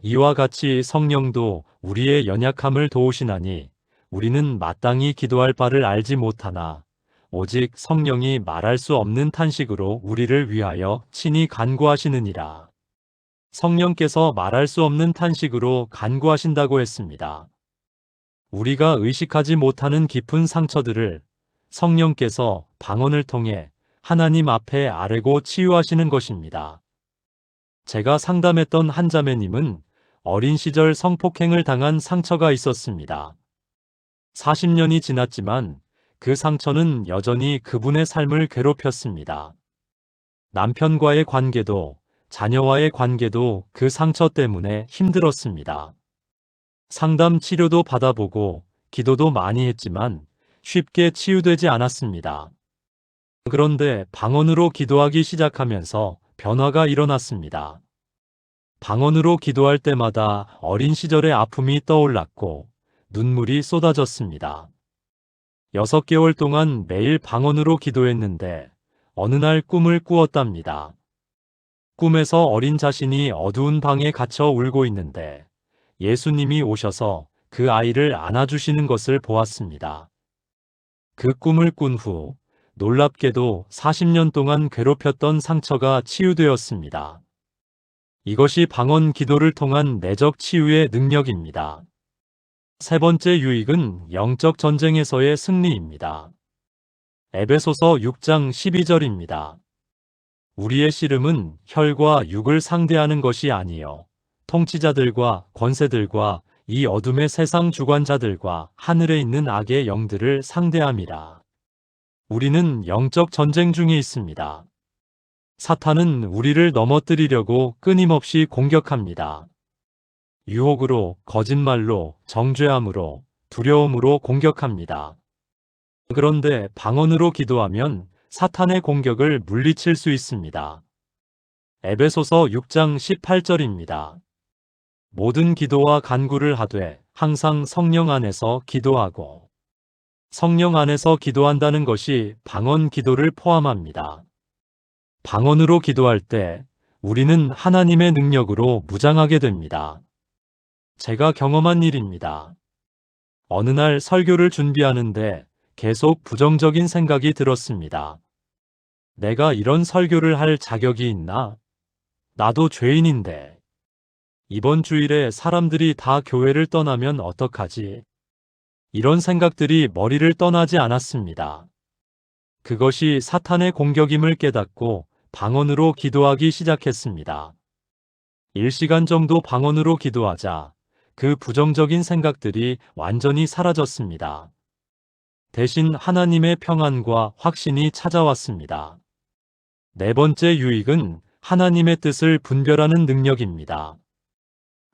이와 같이 성령도 우리의 연약함을 도우시나니 우리는 마땅히 기도할 바를 알지 못하나 오직 성령이 말할 수 없는 탄식으로 우리를 위하여 친히 간구하시느니라. 성령께서 말할 수 없는 탄식으로 간구하신다고 했습니다. 우리가 의식하지 못하는 깊은 상처들을 성령께서 방언을 통해 하나님 앞에 아뢰고 치유하시는 것입니다. 제가 상담했던 한 자매님은 어린 시절 성폭행을 당한 상처가 있었습니다. 40년이 지났지만 그 상처는 여전히 그분의 삶을 괴롭혔습니다. 남편과의 관계도 자녀와의 관계도 그 상처 때문에 힘들었습니다. 상담 치료도 받아보고 기도도 많이 했지만 쉽게 치유되지 않았습니다. 그런데 방언으로 기도하기 시작하면서 변화가 일어났습니다. 방언으로 기도할 때마다 어린 시절의 아픔이 떠올랐고 눈물이 쏟아졌습니다. 6개월 동안 매일 방언으로 기도했는데 어느 날 꿈을 꾸었답니다. 꿈에서 어린 자신이 어두운 방에 갇혀 울고 있는데 예수님이 오셔서 그 아이를 안아주시는 것을 보았습니다. 그 꿈을 꾼 후 놀랍게도 40년 동안 괴롭혔던 상처가 치유되었습니다. 이것이 방언 기도를 통한 내적 치유의 능력입니다. 세 번째 유익은 영적 전쟁에서의 승리입니다. 에베소서 6장 12절입니다. 우리의 씨름은 혈과 육을 상대하는 것이 아니요 통치자들과 권세들과 이 어둠의 세상 주관자들과 하늘에 있는 악의 영들을 상대함이라. 우리는 영적 전쟁 중에 있습니다. 사탄은 우리를 넘어뜨리려고 끊임없이 공격합니다. 유혹으로, 거짓말로, 정죄함으로, 두려움으로 공격합니다. 그런데 방언으로 기도하면 사탄의 공격을 물리칠 수 있습니다. 에베소서 6장 18절입니다. 모든 기도와 간구를 하되 항상 성령 안에서 기도하고. 성령 안에서 기도한다는 것이 방언 기도를 포함합니다. 방언으로 기도할 때 우리는 하나님의 능력으로 무장하게 됩니다. 제가 경험한 일입니다. 어느 날 설교를 준비하는데 계속 부정적인 생각이 들었습니다. 내가 이런 설교를 할 자격이 있나? 나도 죄인인데. 이번 주일에 사람들이 다 교회를 떠나면 어떡하지? 이런 생각들이 머리를 떠나지 않았습니다. 그것이 사탄의 공격임을 깨닫고 방언으로 기도하기 시작했습니다. 1시간 정도 방언으로 기도하자 그 부정적인 생각들이 완전히 사라졌습니다. 대신 하나님의 평안과 확신이 찾아왔습니다. 네 번째 유익은 하나님의 뜻을 분별하는 능력입니다.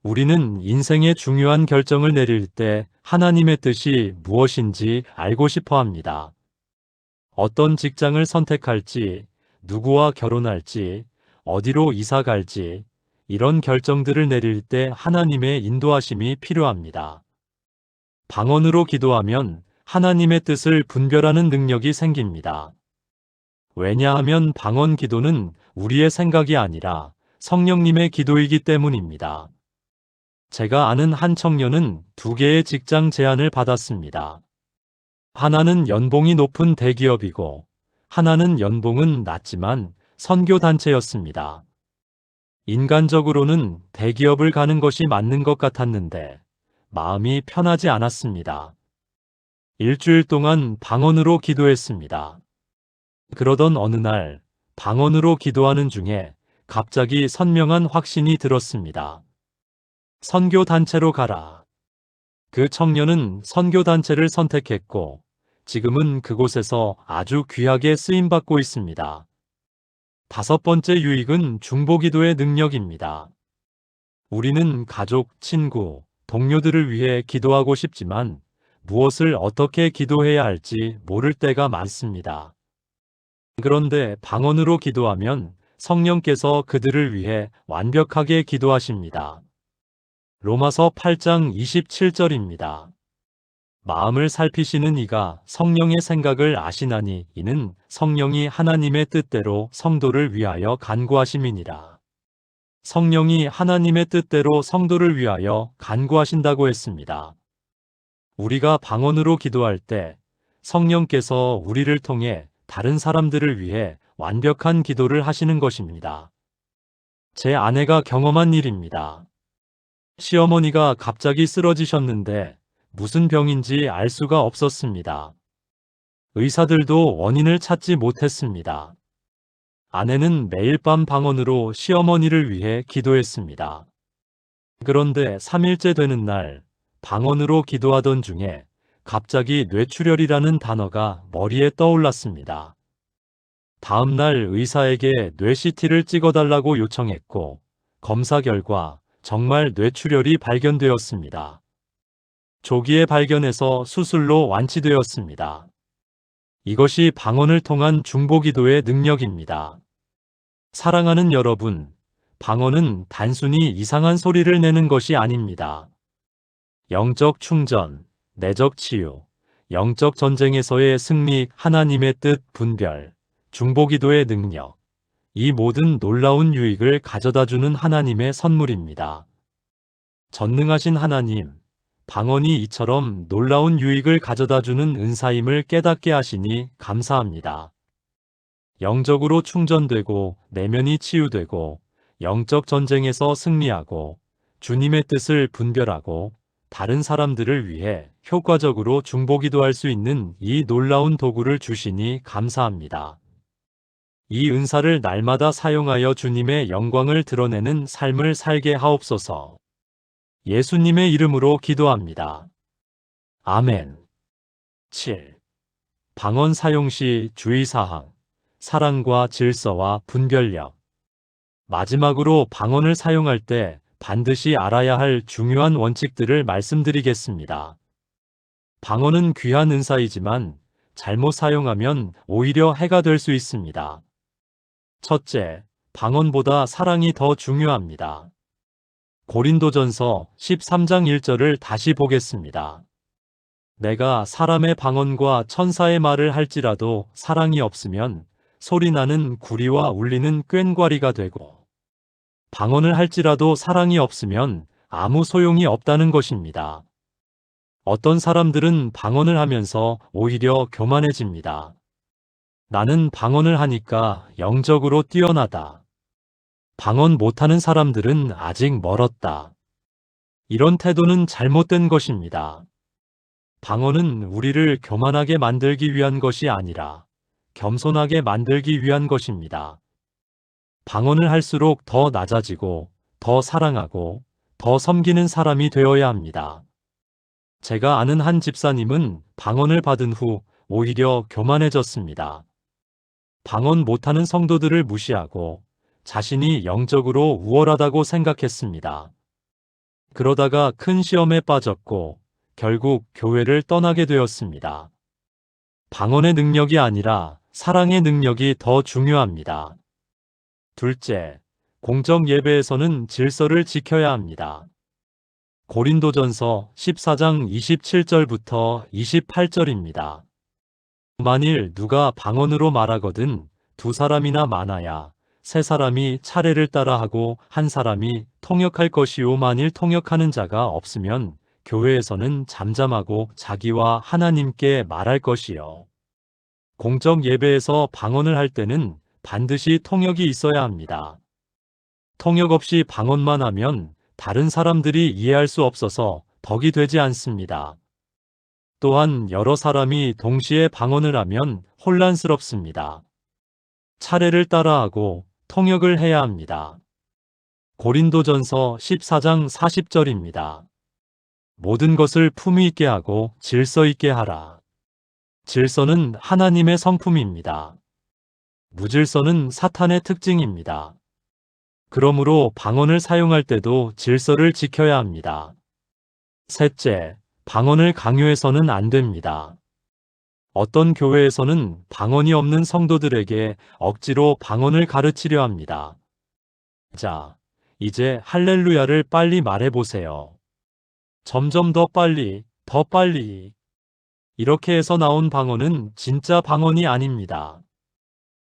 우리는 인생의 중요한 결정을 내릴 때 하나님의 뜻이 무엇인지 알고 싶어 합니다. 어떤 직장을 선택할지, 누구와 결혼할지, 어디로 이사 갈지, 이런 결정들을 내릴 때 하나님의 인도하심이 필요합니다. 방언으로 기도하면 하나님의 뜻을 분별하는 능력이 생깁니다. 왜냐하면 방언 기도는 우리의 생각이 아니라 성령님의 기도이기 때문입니다. 제가 아는 한 청년은 2개의 직장 제안을 받았습니다. 하나는 연봉이 높은 대기업이고 하나는 연봉은 낮지만 선교단체였습니다. 인간적으로는 대기업을 가는 것이 맞는 것 같았는데 마음이 편하지 않았습니다. 일주일 동안 방언으로 기도했습니다. 그러던 어느 날 방언으로 기도하는 중에 갑자기 선명한 확신이 들었습니다. 선교단체로 가라. 그 청년은 선교단체를 선택했고 지금은 그곳에서 아주 귀하게 쓰임받고 있습니다. 5번째 유익은 중보기도의 능력입니다. 우리는 가족, 친구, 동료들을 위해 기도하고 싶지만 무엇을 어떻게 기도해야 할지 모를 때가 많습니다. 그런데 방언으로 기도하면 성령께서 그들을 위해 완벽하게 기도하십니다. 로마서 8장 27절입니다. 마음을 살피시는 이가 성령의 생각을 아시나니 이는 성령이 하나님의 뜻대로 성도를 위하여 간구하심이니라. 성령이 하나님의 뜻대로 성도를 위하여 간구하신다고 했습니다. 우리가 방언으로 기도할 때 성령께서 우리를 통해 다른 사람들을 위해 완벽한 기도를 하시는 것입니다. 제 아내가 경험한 일입니다. 시어머니가 갑자기 쓰러지셨는데 무슨 병인지 알 수가 없었습니다. 의사들도 원인을 찾지 못했습니다. 아내는 매일 밤 방언으로 시어머니를 위해 기도했습니다. 그런데 3일째 되는 날 방언으로 기도하던 중에 갑자기 뇌출혈이라는 단어가 머리에 떠올랐습니다. 다음 날 의사에게 뇌 CT를 찍어달라고 요청했고, 검사 결과 정말 뇌출혈이 발견되었습니다. 조기에 발견해서 수술로 완치되었습니다. 이것이 방언을 통한 중보기도의 능력입니다. 사랑하는 여러분, 방언은 단순히 이상한 소리를 내는 것이 아닙니다. 영적 충전, 내적 치유, 영적 전쟁에서의 승리, 하나님의 뜻 분별, 중보기도의 능력, 이 모든 놀라운 유익을 가져다주는 하나님의 선물입니다. 전능하신 하나님, 방언이 이처럼 놀라운 유익을 가져다주는 은사임을 깨닫게 하시니 감사합니다. 영적으로 충전되고 내면이 치유되고 영적 전쟁에서 승리하고 주님의 뜻을 분별하고 다른 사람들을 위해 효과적으로 중보기도할 수 있는 이 놀라운 도구를 주시니 감사합니다. 이 은사를 날마다 사용하여 주님의 영광을 드러내는 삶을 살게 하옵소서. 예수님의 이름으로 기도합니다. 아멘. 7. 방언 사용 시 주의사항, 사랑과 질서와 분별력. 마지막으로 방언을 사용할 때 반드시 알아야 할 중요한 원칙들을 말씀드리겠습니다. 방언은 귀한 은사이지만 잘못 사용하면 오히려 해가 될 수 있습니다. 첫째, 방언보다 사랑이 더 중요합니다. 고린도전서 13장 1절을 다시 보겠습니다. 내가 사람의 방언과 천사의 말을 할지라도 사랑이 없으면 소리나는 구리와 울리는 꽹과리가 되고, 방언을 할지라도 사랑이 없으면 아무 소용이 없다는 것입니다. 어떤 사람들은 방언을 하면서 오히려 교만해집니다. 나는 방언을 하니까 영적으로 뛰어나다. 방언 못하는 사람들은 아직 멀었다. 이런 태도는 잘못된 것입니다. 방언은 우리를 교만하게 만들기 위한 것이 아니라 겸손하게 만들기 위한 것입니다. 방언을 할수록 더 낮아지고 더 사랑하고 더 섬기는 사람이 되어야 합니다. 제가 아는 한 집사님은 방언을 받은 후 오히려 교만해졌습니다. 방언 못하는 성도들을 무시하고 자신이 영적으로 우월하다고 생각했습니다. 그러다가 큰 시험에 빠졌고 결국 교회를 떠나게 되었습니다. 방언의 능력이 아니라 사랑의 능력이 더 중요합니다. 둘째, 공적 예배에서는 질서를 지켜야 합니다. 고린도전서 14장 27절부터 28절입니다. 만일 누가 방언으로 말하거든 두 사람이나 많아야 세 사람이 차례를 따라 하고 한 사람이 통역할 것이요, 만일 통역하는 자가 없으면 교회에서는 잠잠하고 자기와 하나님께 말할 것이요. 공적 예배에서 방언을 할 때는 반드시 통역이 있어야 합니다. 통역 없이 방언만 하면 다른 사람들이 이해할 수 없어서 덕이 되지 않습니다. 또한 여러 사람이 동시에 방언을 하면 혼란스럽습니다. 차례를 따라하고 통역을 해야 합니다. 고린도전서 14장 40절입니다. 모든 것을 품위 있게 하고 질서 있게 하라. 질서는 하나님의 성품입니다. 무질서는 사탄의 특징입니다. 그러므로 방언을 사용할 때도 질서를 지켜야 합니다. 셋째, 방언을 강요해서는 안 됩니다. 어떤 교회에서는 방언이 없는 성도들에게 억지로 방언을 가르치려 합니다. 자, 이제 할렐루야를 빨리 말해보세요. 점점 더 빨리, 더 빨리. 이렇게 해서 나온 방언은 진짜 방언이 아닙니다.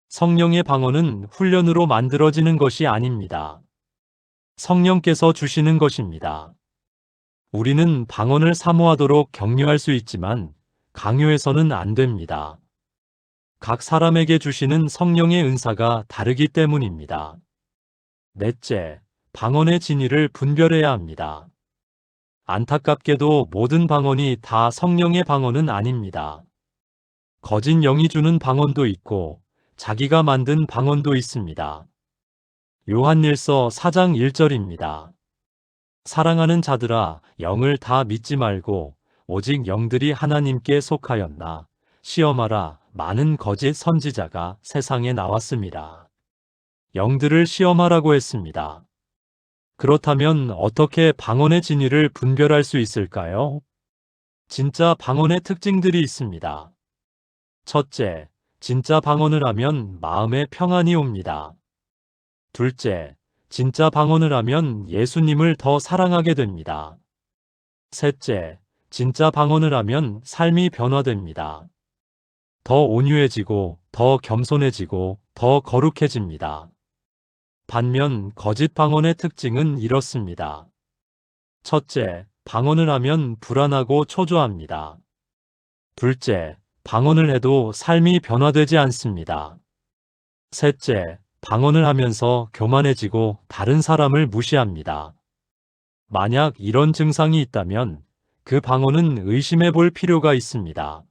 성령의 방언은 훈련으로 만들어지는 것이 아닙니다. 성령께서 주시는 것입니다. 우리는 방언을 사모하도록 격려할 수 있지만 강요해서는 안 됩니다. 각 사람에게 주시는 성령의 은사가 다르기 때문입니다. 넷째, 방언의 진위를 분별해야 합니다. 안타깝게도 모든 방언이 다 성령의 방언은 아닙니다. 거짓 영이 주는 방언도 있고 자기가 만든 방언도 있습니다. 요한일서 4장 1절입니다. 사랑하는 자들아, 영을 다 믿지 말고 오직 영들이 하나님께 속하였나 시험하라. 많은 거짓 선지자가 세상에 나왔습니다. 영들을 시험하라고 했습니다. 그렇다면 어떻게 방언의 진위를 분별할 수 있을까요? 진짜 방언의 특징들이 있습니다. 첫째, 진짜 방언을 하면 마음에 평안이 옵니다. 둘째, 진짜 방언을 하면 예수님을 더 사랑하게 됩니다. 셋째, 진짜 방언을 하면 삶이 변화됩니다. 더 온유해지고, 더 겸손해지고, 더 거룩해집니다. 반면 거짓 방언의 특징은 이렇습니다. 첫째, 방언을 하면 불안하고 초조합니다. 둘째, 방언을 해도 삶이 변화되지 않습니다. 셋째, 방언을 하면서 교만해지고 다른 사람을 무시합니다. 만약 이런 증상이 있다면 그 방언은 의심해 볼 필요가 있습니다.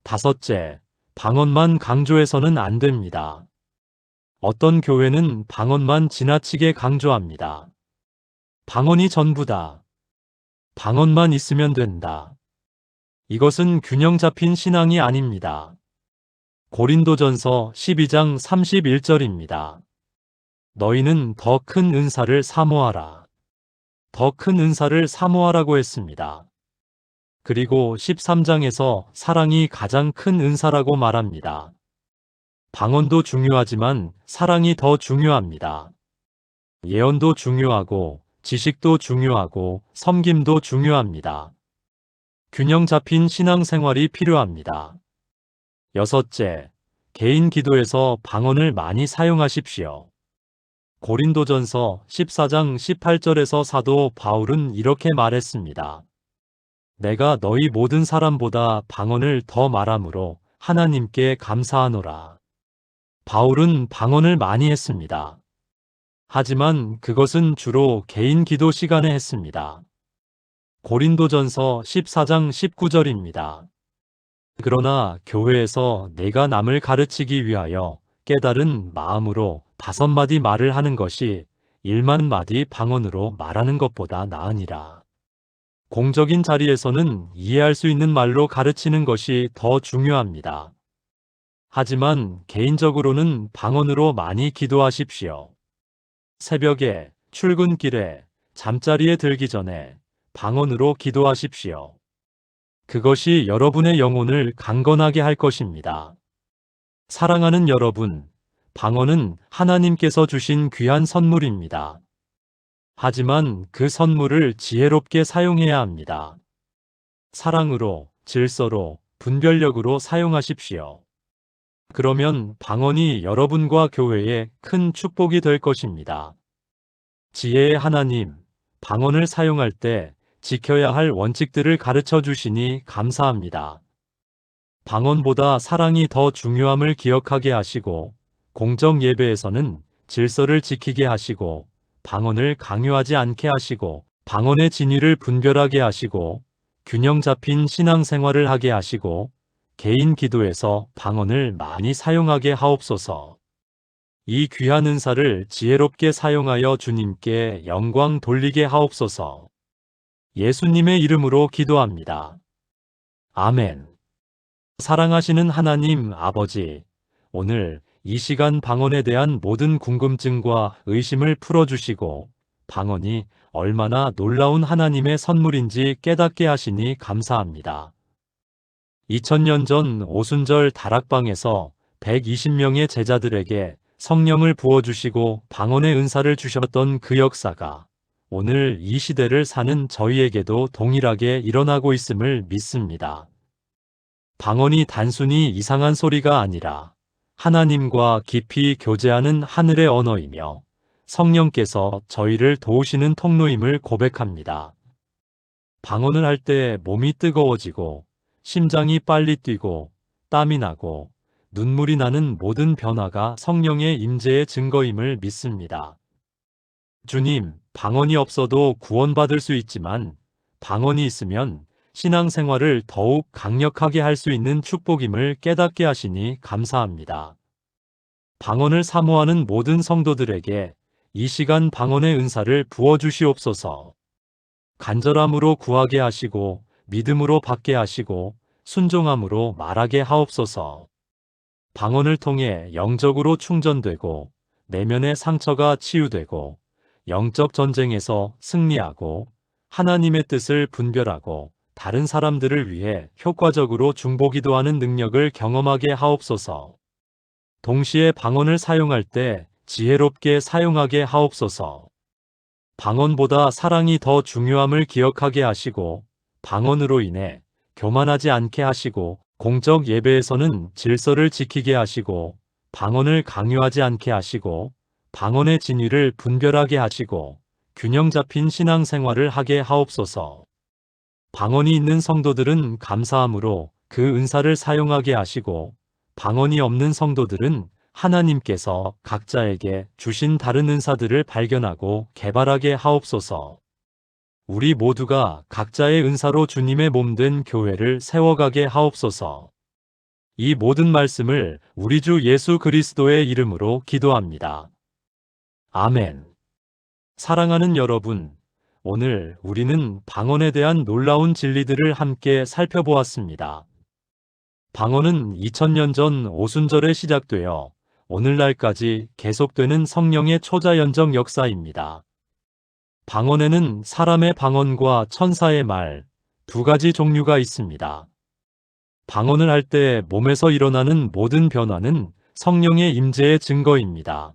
다섯째, 방언만 강조해서는 안 됩니다. 어떤 교회는 방언만 지나치게 강조합니다. 방언이 전부다. 방언만 있으면 된다. 이것은 균형 잡힌 신앙이 아닙니다. 고린도전서 12장 31절입니다. 너희는 더 큰 은사를 사모하라. 더 큰 은사를 사모하라고 했습니다. 그리고 13장에서 사랑이 가장 큰 은사라고 말합니다. 방언도 중요하지만 사랑이 더 중요합니다. 예언도 중요하고 지식도 중요하고 섬김도 중요합니다. 균형 잡힌 신앙생활이 필요합니다. 여섯째, 개인 기도에서 방언을 많이 사용하십시오. 고린도전서 14장 18절에서 사도 바울은 이렇게 말했습니다. 내가 너희 모든 사람보다 방언을 더 말함으로 하나님께 감사하노라. 바울은 방언을 많이 했습니다. 하지만 그것은 주로 개인 기도 시간에 했습니다. 고린도전서 14장 19절입니다. 그러나 교회에서 내가 남을 가르치기 위하여 깨달은 마음으로 5마디 말을 하는 것이 1만 마디 방언으로 말하는 것보다 나으니라. 공적인 자리에서는 이해할 수 있는 말로 가르치는 것이 더 중요합니다. 하지만 개인적으로는 방언으로 많이 기도하십시오. 새벽에, 출근길에, 잠자리에 들기 전에 방언으로 기도하십시오. 그것이 여러분의 영혼을 강건하게 할 것입니다. 사랑하는 여러분, 방언은 하나님께서 주신 귀한 선물입니다. 하지만 그 선물을 지혜롭게 사용해야 합니다. 사랑으로, 질서로, 분별력으로 사용하십시오. 그러면 방언이 여러분과 교회에 큰 축복이 될 것입니다. 지혜의 하나님, 방언을 사용할 때 지켜야 할 원칙들을 가르쳐 주시니 감사합니다. 방언보다 사랑이 더 중요함을 기억하게 하시고, 공적 예배에서는 질서를 지키게 하시고, 방언을 강요하지 않게 하시고, 방언의 진위를 분별하게 하시고, 균형 잡힌 신앙생활을 하게 하시고, 개인 기도에서 방언을 많이 사용하게 하옵소서. 이 귀한 은사를 지혜롭게 사용하여 주님께 영광 돌리게 하옵소서. 예수님의 이름으로 기도합니다. 아멘. 사랑하시는 하나님 아버지, 오늘 이 시간 방언에 대한 모든 궁금증과 의심을 풀어주시고 방언이 얼마나 놀라운 하나님의 선물인지 깨닫게 하시니 감사합니다. 2000년 전 오순절 다락방에서 120명의 제자들에게 성령을 부어주시고 방언의 은사를 주셨던 그 역사가 오늘 이 시대를 사는 저희에게도 동일하게 일어나고 있음을 믿습니다. 방언이 단순히 이상한 소리가 아니라 하나님과 깊이 교제하는 하늘의 언어이며 성령께서 저희를 도우시는 통로임을 고백합니다. 방언을 할 때 몸이 뜨거워지고 심장이 빨리 뛰고 땀이 나고 눈물이 나는 모든 변화가 성령의 임재의 증거임을 믿습니다. 주님, 방언이 없어도 구원받을 수 있지만 방언이 있으면 신앙생활을 더욱 강력하게 할 수 있는 축복임을 깨닫게 하시니 감사합니다. 방언을 사모하는 모든 성도들에게 이 시간 방언의 은사를 부어주시옵소서. 간절함으로 구하게 하시고 믿음으로 받게 하시고 순종함으로 말하게 하옵소서. 방언을 통해 영적으로 충전되고 내면의 상처가 치유되고 영적 전쟁에서 승리하고 하나님의 뜻을 분별하고 다른 사람들을 위해 효과적으로 중보기도하는 능력을 경험하게 하옵소서. 동시에 방언을 사용할 때 지혜롭게 사용하게 하옵소서. 방언보다 사랑이 더 중요함을 기억하게 하시고 방언으로 인해 교만하지 않게 하시고 공적 예배에서는 질서를 지키게 하시고 방언을 강요하지 않게 하시고 방언의 진위를 분별하게 하시고 균형 잡힌 신앙생활을 하게 하옵소서. 방언이 있는 성도들은 감사함으로 그 은사를 사용하게 하시고 방언이 없는 성도들은 하나님께서 각자에게 주신 다른 은사들을 발견하고 개발하게 하옵소서. 우리 모두가 각자의 은사로 주님의 몸된 교회를 세워가게 하옵소서. 이 모든 말씀을 우리 주 예수 그리스도의 이름으로 기도합니다. 아멘. 사랑하는 여러분, 오늘 우리는 방언에 대한 놀라운 진리들을 함께 살펴보았습니다. 방언은 2000년 전 오순절에 시작되어 오늘날까지 계속되는 성령의 초자연적 역사입니다. 방언에는 사람의 방언과 천사의 말, 두 가지 종류가 있습니다. 방언을 할 때 몸에서 일어나는 모든 변화는 성령의 임재의 증거입니다.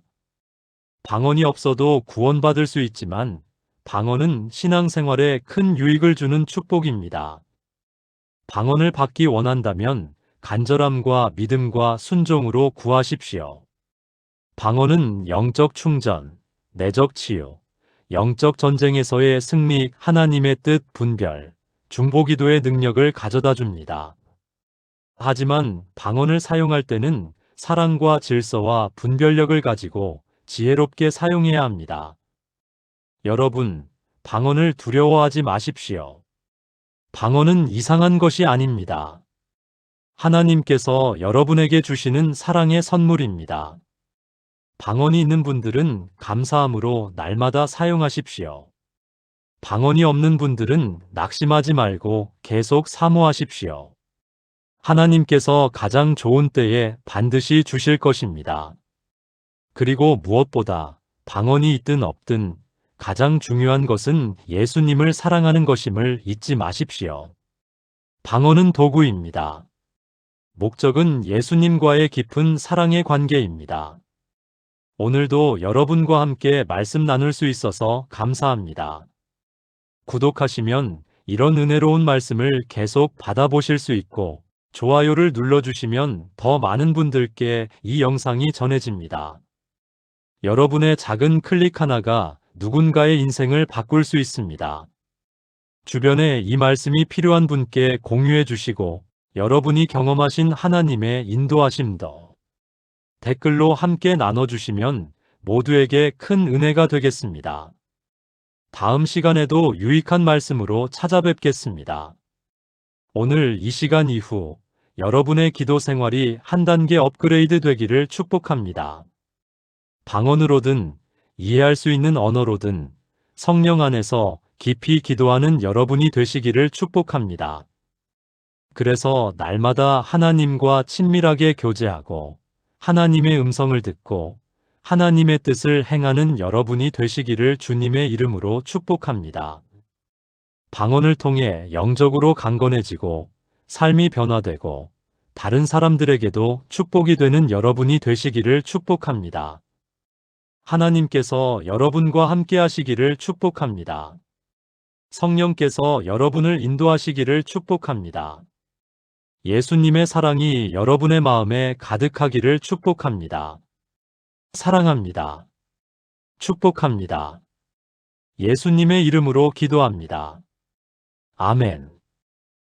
방언이 없어도 구원받을 수 있지만 방언은 신앙생활에 큰 유익을 주는 축복입니다. 방언을 받기 원한다면 간절함과 믿음과 순종으로 구하십시오. 방언은 영적 충전, 내적 치유, 영적 전쟁에서의 승리, 하나님의 뜻 분별, 중보기도의 능력을 가져다 줍니다. 하지만 방언을 사용할 때는 사랑과 질서와 분별력을 가지고 지혜롭게 사용해야 합니다. 여러분, 방언을 두려워하지 마십시오. 방언은 이상한 것이 아닙니다. 하나님께서 여러분에게 주시는 사랑의 선물입니다. 방언이 있는 분들은 감사함으로 날마다 사용하십시오. 방언이 없는 분들은 낙심하지 말고 계속 사모하십시오. 하나님께서 가장 좋은 때에 반드시 주실 것입니다. 그리고 무엇보다 방언이 있든 없든 가장 중요한 것은 예수님을 사랑하는 것임을 잊지 마십시오. 방언은 도구입니다. 목적은 예수님과의 깊은 사랑의 관계입니다. 오늘도 여러분과 함께 말씀 나눌 수 있어서 감사합니다. 구독하시면 이런 은혜로운 말씀을 계속 받아보실 수 있고 좋아요를 눌러주시면 더 많은 분들께 이 영상이 전해집니다. 여러분의 작은 클릭 하나가 누군가의 인생을 바꿀 수 있습니다. 주변에 이 말씀이 필요한 분께 공유해 주시고 여러분이 경험하신 하나님의 인도하심도 댓글로 함께 나눠주시면 모두에게 큰 은혜가 되겠습니다. 다음 시간에도 유익한 말씀으로 찾아뵙겠습니다. 오늘 이 시간 이후 여러분의 기도 생활이 한 단계 업그레이드 되기를 축복합니다. 방언으로든 이해할 수 있는 언어로든 성령 안에서 깊이 기도하는 여러분이 되시기를 축복합니다. 그래서 날마다 하나님과 친밀하게 교제하고 하나님의 음성을 듣고 하나님의 뜻을 행하는 여러분이 되시기를 주님의 이름으로 축복합니다. 방언을 통해 영적으로 강건해지고 삶이 변화되고 다른 사람들에게도 축복이 되는 여러분이 되시기를 축복합니다. 하나님께서 여러분과 함께 하시기를 축복합니다. 성령께서 여러분을 인도하시기를 축복합니다. 예수님의 사랑이 여러분의 마음에 가득하기를 축복합니다. 사랑합니다. 축복합니다. 예수님의 이름으로 기도합니다. 아멘.